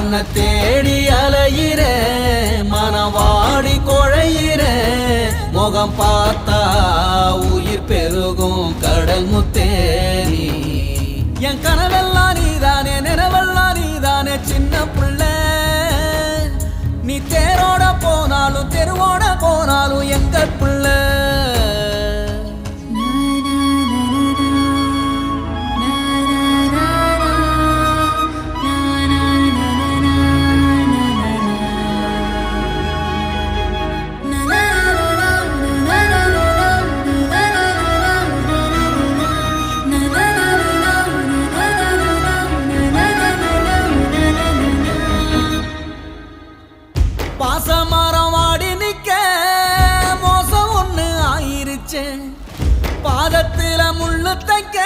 உன்னை தேடி அலையிற மனவாடி குழையிற முகம் பார்த்தா உயிர் பெருகும் கடல் முத்தேரி என் கனவெல்லாம் நீதானே நினைவெல்லாம் நீதானே சின்ன புள்ள நீ தேரோட போனாலும் தெருவோட போனாலும் எங்க புள்ள பாசமரம் வாடி நிக்க மோசம் ஒண்ணு ஆயிருச்சு பாதத்துல முள்ளு தைக்க